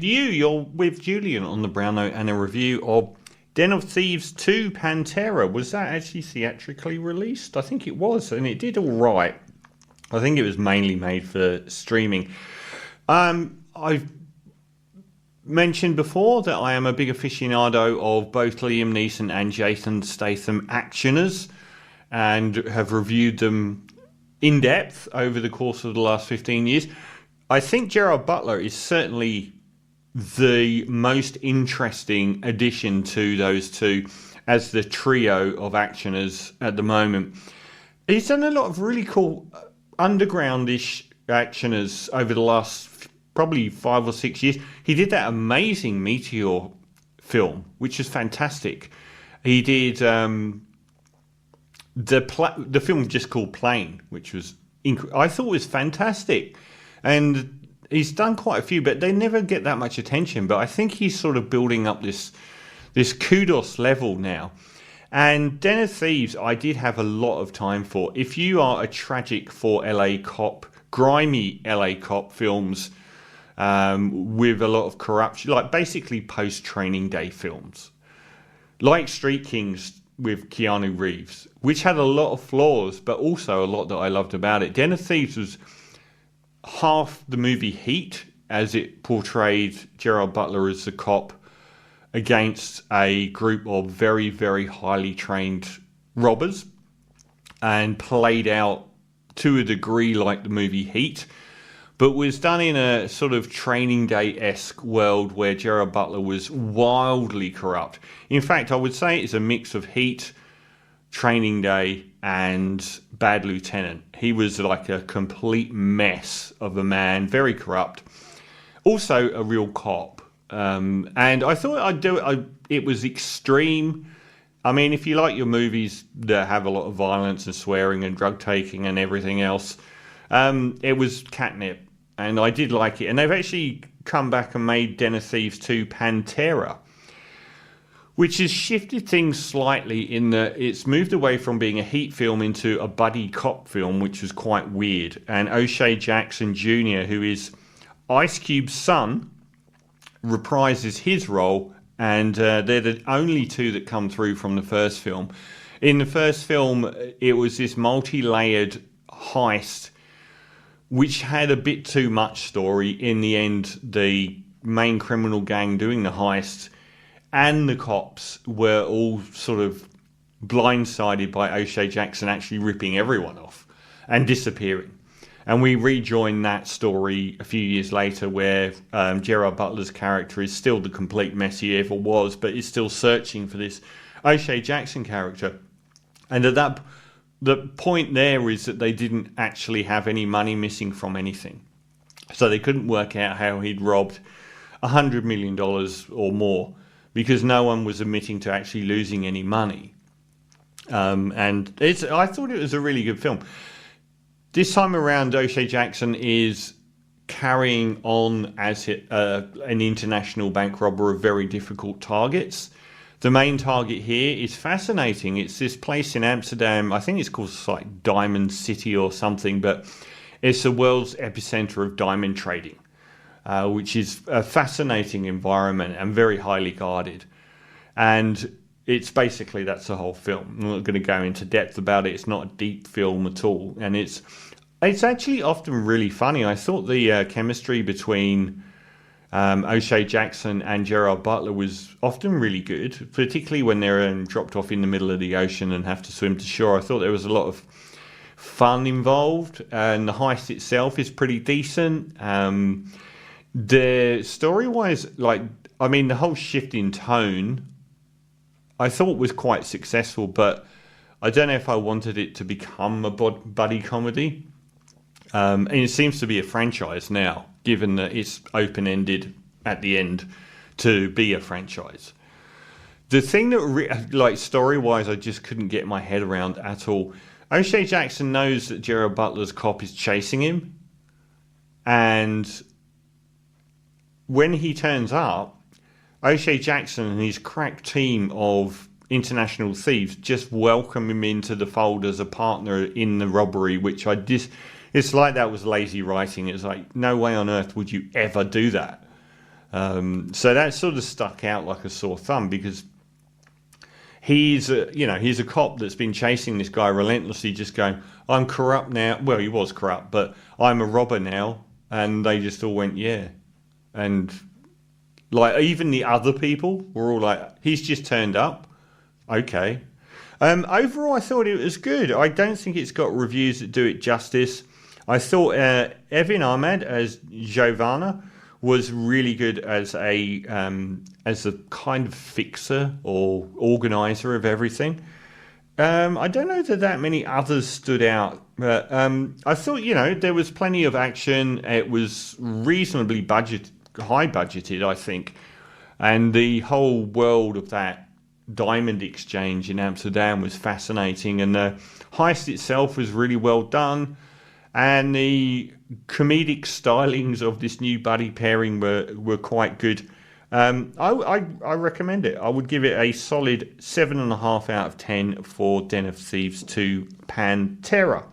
You're with Julian on the Brown Note and a review of Den of Thieves 2 Pantera. Was that actually theatrically released? I think it was, and it did all right. I think it was mainly made for streaming. I've mentioned before that I am a big aficionado of both Liam Neeson and Jason Statham actioners and have reviewed them in depth over the course of the last 15 years. I think Gerard Butler is certainly the most interesting addition to those two as the trio of actioners at the moment. He's done a lot of really cool undergroundish actioners over the last probably 5 or 6 years. He did that amazing Meteor film, which is fantastic. He did the film just called Plane, which was I thought was fantastic, and he's done quite a few, but they never get that much attention. But I think he's sort of building up this kudos level now. And Den of Thieves, I did have a lot of time for. If you are a tragic for LA cop, grimy LA cop films with a lot of corruption, like basically post-Training Day films, like Street Kings with Keanu Reeves, which had a lot of flaws, but also a lot that I loved about it. Den of Thieves was half the movie Heat, as it portrayed Gerard Butler as the cop against a group of very, very highly trained robbers, and played out to a degree like the movie Heat, but was done in a sort of Training Day-esque world where Gerard Butler was wildly corrupt. In fact, I would say it's a mix of Heat, Training Day, and Bad Lieutenant. He was like a complete mess of a man, very corrupt, also a real cop. And I thought it was extreme. I mean, if you like your movies that have a lot of violence and swearing and drug taking and everything else, it was catnip, and I did like it. And they've actually come back and made Den of Thieves 2 Pantera, which has shifted things slightly in that it's moved away from being a Heat film into a buddy cop film, which was quite weird. And O'Shea Jackson Jr., who is Ice Cube's son, reprises his role, and they're the only two that come through from the first film. In the first film, it was this multi-layered heist, which had a bit too much story. In the end, the main criminal gang doing the heist and the cops were all sort of blindsided by O'Shea Jackson actually ripping everyone off and disappearing. And we rejoin that story a few years later where Gerard Butler's character is still the complete mess he ever was, but is still searching for this O'Shea Jackson character. And at that, the point there is that they didn't actually have any money missing from anything. So they couldn't work out how he'd robbed $100 million or more, because no one was admitting to actually losing any money. And I thought it was a really good film. This time around, O'Shea Jackson is carrying on as an international bank robber of very difficult targets. The main target here is fascinating. It's this place in Amsterdam. I think it's called like Diamond City or something, but it's the world's epicenter of diamond trading. Which is a fascinating environment and very highly guarded. And it's basically, that's the whole film. I'm not going to go into depth about it. It's not a deep film at all. And it's actually often really funny. I thought the chemistry between O'Shea Jackson and Gerard Butler was often really good, particularly when they're dropped off in the middle of the ocean and have to swim to shore. I thought there was a lot of fun involved, and the heist itself is pretty decent. The story-wise, the whole shift in tone, I thought was quite successful, but I don't know if I wanted it to become a buddy comedy. And it seems to be a franchise now, given that it's open-ended at the end to be a franchise. The thing that, story-wise, I just couldn't get my head around at all. O'Shea Jackson knows that Gerard Butler's cop is chasing him, and when he turns up, O'Shea Jackson and his crack team of international thieves just welcome him into the fold as a partner in the robbery, which it's like that was lazy writing. It's like, no way on earth would you ever do that. So that sort of stuck out like a sore thumb because he's a cop that's been chasing this guy relentlessly, just going, I'm corrupt now. Well, he was corrupt, but I'm a robber now. And they just all went, yeah. And like even the other people were all like, he's just turned up. Okay. Overall, I thought it was good. I don't think it's got reviews that do it justice. I thought Evin Ahmed as Giovanna was really good as a kind of fixer or organizer of everything. I don't know that many others stood out, but I thought there was plenty of action. It was reasonably high budgeted, I think, and the whole world of that diamond exchange in Amsterdam was fascinating, and the heist itself was really well done, and the comedic stylings of this new buddy pairing were quite good. I recommend it. I would give it a solid 7.5 out of 10 for Den of Thieves 2 Pantera.